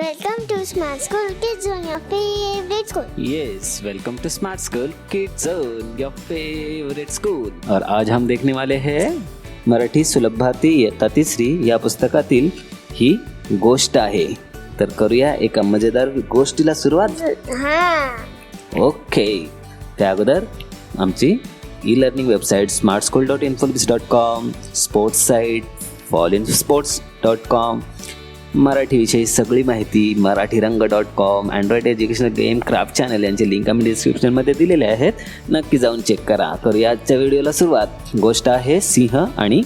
Welcome to Smart School Kids Zone, your favorite school. Yes, welcome to Smart School Kids Zone, your favorite school. और आज हम देखने वाले हैं मराठी सुलभ भारती इयत्ता तिसरी या पुस्तकातील ही गोष्ट आहे. तर करूया एका मजेदार गोष्टीला सुरुवात. ओके, त्या अगोदर आमची e learning website smartschool.infobis.com, sports site fallinsports.com, मराठीविषयी सगळी माहिती मराठीरंग.com, Android educational game craft channel यांचे लिंक आम्ही डिस्क्रिप्शनमध्ये दिलेले आहेत. नक्की जाऊन चेक करा. करूया आजच्या व्हिडिओला सुरुवात. गोष्ट आहे सिंह आणि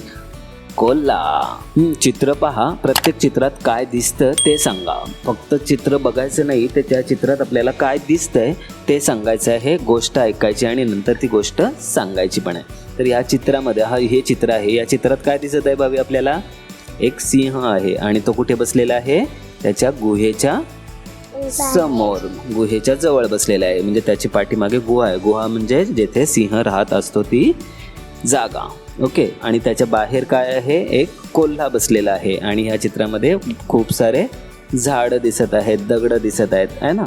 कोल्हा. चित्र पहा. प्रत्येक चित्रात काय दिसतं ते सांगा. फक्त चित्र बघायचं नाही, तर त्या चित्रात आपल्याला काय दिसतंय ते सांगायचं आहे. गोष्ट ऐकायची आणि नंतर ती गोष्ट सांगायची पण आहे. तर या चित्रामध्ये हे चित्र आहे. या चित्रात काय दिसत आहे भावी आपल्याला? एक सिंह आहे आणि तो कुठे बसलेला आहे? त्याच्या गुहेच्या समोर, गुहेच्या जवळ बसलेला आहे. म्हणजे त्याची पाठीमागे गुहा आहे. गुहा म्हणजे जिथे सिंह राहत असतो ती जागा. ओके, आणि त्याच्या बाहेर काय आहे? एक कोल्हा बसलेला आहे. आणि ह्या चित्रामध्ये खूप सारे झाडं दिसत आहेत, दगड दिसत आहेत, आहे ना.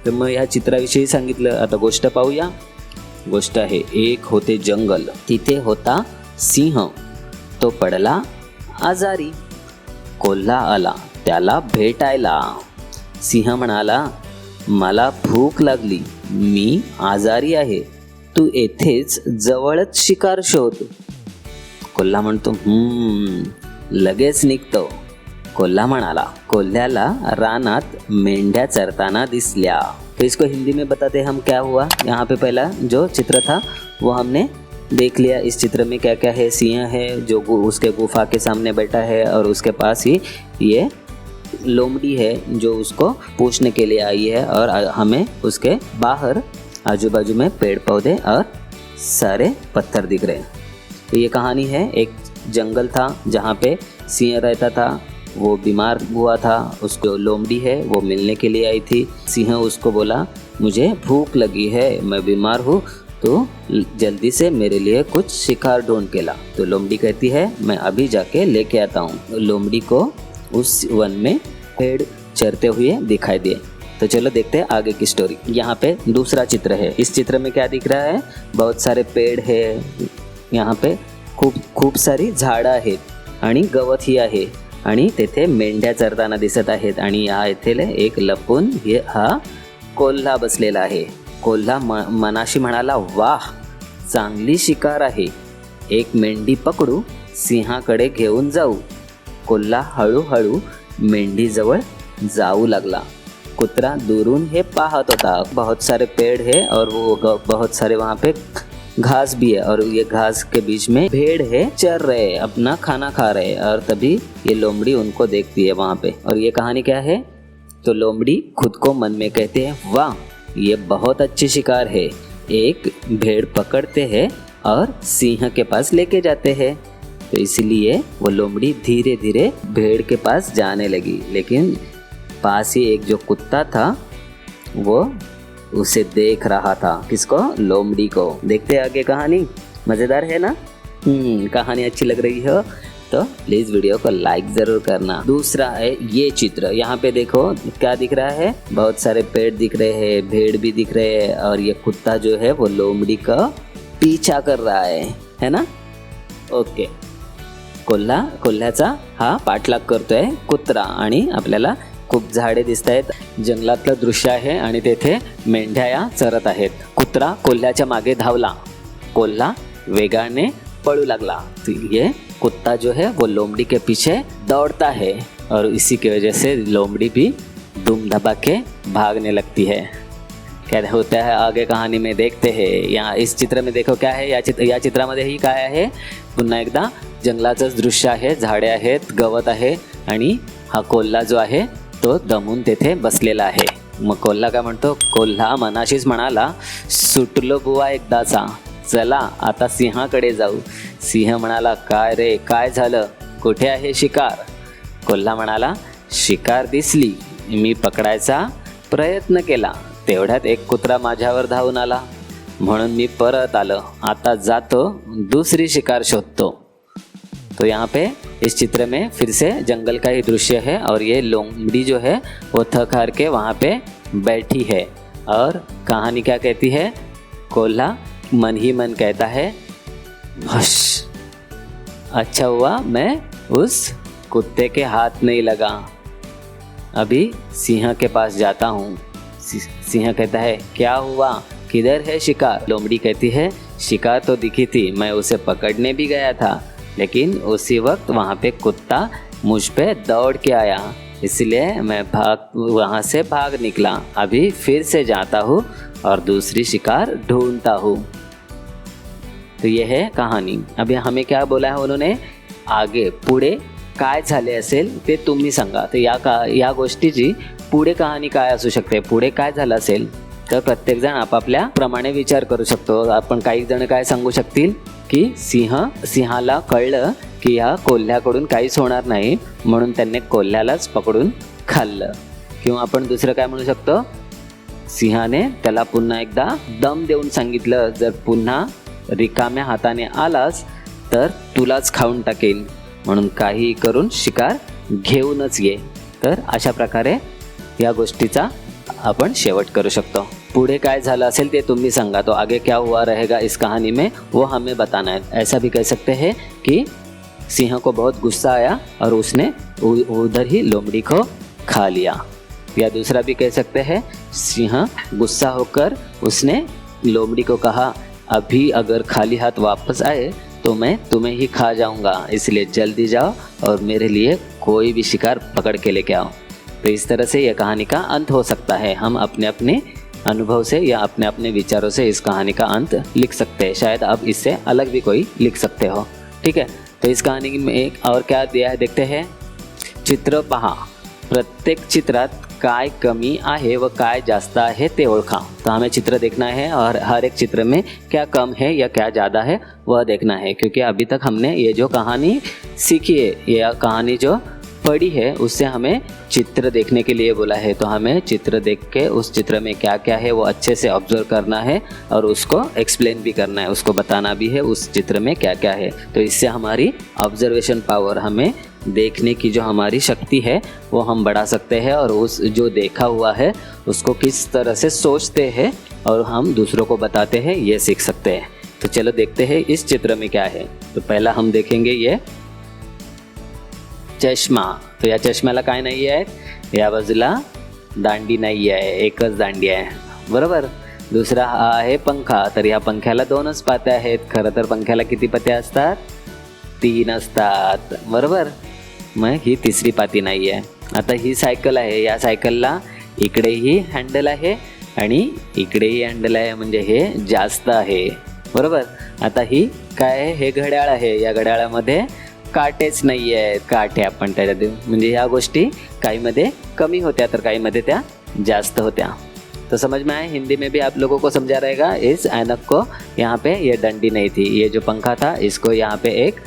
तर मग ह्या चित्राविषयी सांगितलं. आता गोष्ट पाहूया. गोष्ट आहे, एक होते जंगल, तिथे होता सिंह, तो पडला आजारी. कोल्हा आला त्याला भेटायला. सिंह म्हणाला, मला भूक लागली, मी आजारी आहे, तू येथेच जवळच शिकार शोध. कोल्हा म्हणतो लगेच निघतो. कोल्हा म्हणाला. कोल्ह्याला रानात मेंढ्या चरताना दिसल्या. तो इसको हिंदी में बताते हम क्या हुआ. यहाँ पे पहला जो चित्र था वो हमने देख लिया. इस चित्र में क्या क्या है? सिंह है जो उसके गुफा के सामने बैठा है और उसके पास ही ये लोमड़ी है जो उसको पूछने के लिए आई है. और हमें उसके बाहर आजू बाजू में पेड़ पौधे और सारे पत्थर दिख रहे हैं. तो ये कहानी है. एक जंगल था जहाँ पे सिंह रहता था. वो बीमार हुआ था. उसको लोमड़ी है वो मिलने के लिए आई थी. सिंह उसको बोला, मुझे भूख लगी है, मैं बीमार हूँ, तो जल्दी से मेरे लिए कुछ शिकार ढूंढ के ला. तो लोमड़ी कहती है, मैं अभी जाके लेके आता हूँ. लोमड़ी को उस वन में पेड़ चरते हुए दिखाई दिए. तो चलो देखते हैं आगे की स्टोरी. यहाँ पे दूसरा चित्र है. इस चित्र में क्या दिख रहा है? बहुत सारे पेड़ है. यहाँ पे खूप सारी झाडं आहेत आणि गवत ही आहे आणि तेथे मेंढ्या चरताना दिसत आहेत. आणि या येथील एक लपून हा कोल्हा बसलेला आहे. कोल्हा मनाशी म्हणाला, वाह, चांगली शिकार आहे, एक मेंढी पकडू, सिंहाकडे घेऊन जाऊ. कोल्हा हळूहळू मेंढीजवळ जाऊ लागला. कुत्रा दूरून हे पाहत होता. बहुत सारे पेड़ है और वो बहुत सारे वहाँ पे घास भी है और ये घास के बीच में भेड़ है, चर रहे, अपना खाना खा रहे. और तभी ये लोमड़ी उनको देखती है वहाँ पे. और ये कहानी क्या है? तो लोमड़ी खुद को मन में कहते हैं, वाह, ये बहुत अच्छी शिकार है, एक भेड़ पकड़ते हैं और सिंह के पास लेके जाते हैं. तो इसलिए वो लोमड़ी धीरे धीरे भेड़ के पास जाने लगी. लेकिन पास ही एक जो कुत्ता था वो उसे देख रहा था. किसको? लोमड़ी को. देखते आगे कहानी. मज़ेदार है ना. कहानी अच्छी लग रही हो तो प्लीज़ वीडियो को लाइक ज़रूर करना. दूसरा है ये चित्र. यहाँ पे देखो क्या दिख रहा है? बहुत सारे पेड़ दिख रहे हैं, भेड़ भी दिख रहे हैं और ये कुत्ता जो है वो लोमड़ी का पीछा कर रहा है ना. ओके. कोल्ह्याचा हा पाठलाग करतोय कुत्रा आणि आपल्याला खूप झाडे दिसत आहेत. जंगलातलं दृश्य आहे आणि तेथे मेंढ्या या चरत आहेत. कुत्रा कोल्ह्याच्या मागे धावला. कोल्हा वेगाने पळू लागला. तो ये कुत्ता जो है वो लोमड़ी के पीछे दौड़ता है और इसी की वजह से लोमड़ी भी दुम धबाके भागने लगती है. क्या होता है आगे कहानी में देखते हैं. यहाँ इस चित्र में देखो क्या है. या चित्रामध्ये ही काय आहे? पुन्हा एकदा जंगलाचंच दृश्य आहे. झाडे आहेत, गवत आहे आणि हा कोल्हा जो आहे तो दमून तेथे बसलेला आहे. मग कोल्हा काय म्हणतो? कोल्हा मनाशीच म्हणाला, सुटलो बुवा एकदाचा, चला आता सिंहाकडे जाऊ. सिंह म्हणाला, काय रे, काय झालं, कुठे आहे शिकार? कोल्हा म्हणाला, शिकार दिसली, मी पकडायचा प्रयत्न केला, तेवढ्यात एक कुत्रा माझ्यावर धावून आला, म्हणून मी परत आलो. आता जातो, दुसरी शिकार शोधतो. तो यहाँ पे इस चित्र में फिर से जंगल का ही दृश्य है और ये लोमड़ी जो है वो थक हार के वहाँ पे बैठी है और कहानी क्या कहती है, कोल्हा मन ही मन कहता है, हश, अच्छा हुआ मैं उस कुत्ते के हाथ नहीं लगा, अभी सिंह के पास जाता हूँ। सिंह कहता है, क्या हुआ, किधर है शिकार? लोमड़ी कहती है, शिकार तो दिखी थी, मैं उसे पकड़ने भी गया था, लेकिन उसी वक्त वहाँ पे कुत्ता मुझ पे दौड़ के आया, इसलिए मैं वहाँ से भाग निकला। अभी फिर से जाता हूँ और दूसरी शिकार ढूंढता हूँ। तो ये है कहानी। अभी हमें क्या बोला है उन्होंने, आगे पुढे काय झाले असेल ते तुम्ही सांगा। तर या गोष्टीची पुढे कहाणी काय असू शकते, पुढे काय झालं असेल, तर प्रत्येकजण आपापल्या प्रमाणे विचार करू शकतो। आपण काही जण काय सांगू शकतील की सिंहाला कळलं की या कोल्ह्याकडून काहीच होणार नाही, म्हणून त्यांनी कोल्ह्यालाच पकडून खाल्लं। किंवा आपण दुसरं काय म्हणू शकतो, सिंहाने त्याला पुन्हा एकदा दम देऊन सांगितलं, जर पुन्हा रिकाम्या हाताने आलास तर तुलाच खाऊन टाकेन, म्हणून काही करून शिकार घेऊनच ये। तर अशा प्रकारे या गोष्टीचा अपन शेवट करू सकते हो। पुढे काय झालं असेल ते तुम्ही सांगा, तो आगे क्या हुआ रहेगा इस कहानी में वो हमें बताना है। ऐसा भी कह सकते हैं कि सिंह को बहुत गुस्सा आया और उसने उधर ही लोमड़ी को खा लिया, या दूसरा भी कह सकते हैं सिंह गुस्सा होकर उसने लोमड़ी को कहा, अभी अगर खाली हाथ वापस आए तो मैं तुम्हें ही खा जाऊंगा, इसलिए जल्दी जाओ और मेरे लिए कोई भी शिकार पकड़ के लेके आओ। तो इस तरह से यह कहानी का अंत हो सकता है। हम अपने अपने अनुभव से या अपने अपने विचारों से इस कहानी का अंत लिख सकते हैं। शायद आप इससे अलग भी कोई लिख सकते हो। ठीक है, तो इस कहानी में एक और क्या दिया है देखते हैं। चित्र पहा, प्रत्येक चित्रात काय कमी आहे व काय जास्त आहे ते ओळखा। तो हमें चित्र देखना है और हर एक चित्र में क्या कम है या क्या ज़्यादा है वह देखना है, क्योंकि अभी तक हमने ये जो कहानी सीखी है या कहानी जो पढ़ी है उससे हमें चित्र देखने के लिए बोला है। तो हमें चित्र देख के उस चित्र में क्या क्या है वो अच्छे से ऑब्जर्व करना है और उसको एक्सप्लेन भी करना है, उसको बताना भी है उस चित्र में क्या क्या है। तो इससे हमारी ऑब्जर्वेशन पावर, हमें देखने की जो हमारी शक्ति है वो हम बढ़ा सकते हैं और उस जो देखा हुआ है उसको किस तरह से सोचते हैं और हम दूसरों को बताते हैं ये सीख सकते हैं। तो चलो देखते हैं इस चित्र में क्या है। तो पहला हम देखेंगे ये चष्मा। तो या चष्म्याला काय नाही आहे, या बाजूला दांडी नाही आहे, एकच दांडी आहे, बरोबर। दुसरा हा आहे पंखा, तर या पंख्याला दोनच पात्या आहेत। खरं तर पंख्याला किती पात्या असतात, 3 असतात, बरोबर। मग ही तिसरी पाती नाही आहे। आता ही सायकल आहे, या सायकलला इकडेही हँडल आहे आणि इकडेही हँडल आहे, म्हणजे हे जास्त आहे, बरोबर। आता ही काय आहे, हे घड्याळ आहे, या घड्याळामध्ये काटेच नाही आहेत, काटे आपण त्याच्यात देऊ, म्हणजे ह्या गोष्टी काहीमध्ये कमी होत्या तर काहीमध्ये त्या जास्त होत्या। तो समझ में आए, हिंदी में भी आप लोगों को समझा रहेगा। इस ऐनक को यहाँ पे ये डंडी नहीं थी, ये जो पंखा था इसको यहाँ पे एक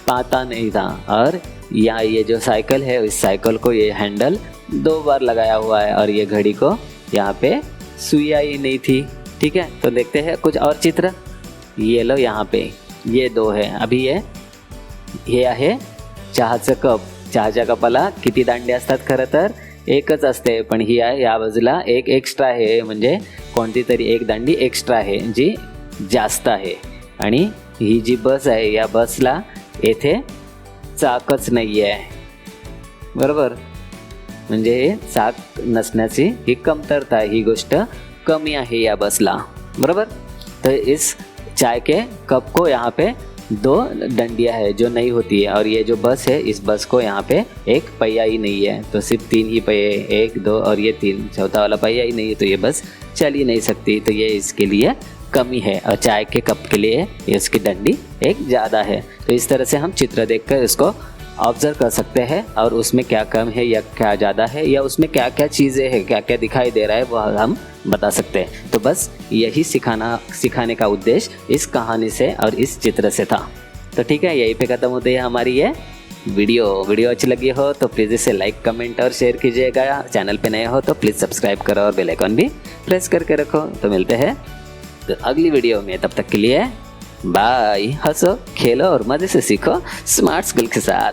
पाता नहीं था, और यहाँ ये जो साइकिल है इस साइकिल को ये हैंडल 2 बार लगाया हुआ है, और ये घड़ी को यहाँ पे सुइया ही नहीं थी। ठीक है, तो देखते हैं कुछ और चित्र। ये लो, यहाँ पे ये 2 है। अभी हे आहे चहाचं कप, चहाच्या कपाला किती दांडे असतात, खरं तर एकच असते, पण ही आहे या बाजूला एक एक्स्ट्रा आहे, म्हणजे कोणती तरी एक दांडी एक्स्ट्रा आहे जी जास्त आहे। आणि ही जी बस आहे या बसला येथे चाकच नाही आहे, बरोबर, म्हणजे चाक नसण्याची ही कमतरता आहे, ही गोष्ट कमी आहे या बसला, बरोबर। तो इस चाय के कप को यहाँ पे 2 डंडियाँ है जो नहीं होती है, और ये जो बस है इस बस को यहाँ पे एक पहिया ही नहीं है, तो सिर्फ 3 ही पहिए, 1 2 और ये 3, चौथा वाला पहिया ही नहीं है, तो ये बस चल ही नहीं सकती, तो ये इसके लिए कमी है। और चाय के कप के लिए इसकी डंडी एक ज़्यादा है। तो इस तरह से हम चित्र देखकर इसको ऑब्जर्व कर सकते हैं और उसमें क्या कम है या क्या ज़्यादा है, या उसमें क्या क्या चीज़ें हैं, क्या क्या दिखाई दे रहा है वो हम बता सकते हैं। तो बस यही सिखाने का उद्देश्य इस कहानी से और इस चित्र से था। तो ठीक है, यहीं पे ख़त्म होती है हमारी ये वीडियो अच्छी लगी हो तो प्लीज़ इसे लाइक, कमेंट और शेयर कीजिएगा। चैनल पे नए हो तो प्लीज़ सब्सक्राइब करो और बेल आइकन भी प्रेस करके रखो। तो मिलते हैं तो अगली वीडियो में, तब तक के लिए बाय। हंसो, खेलो और मजे से सीखो स्मार्ट स्कूल के साथ।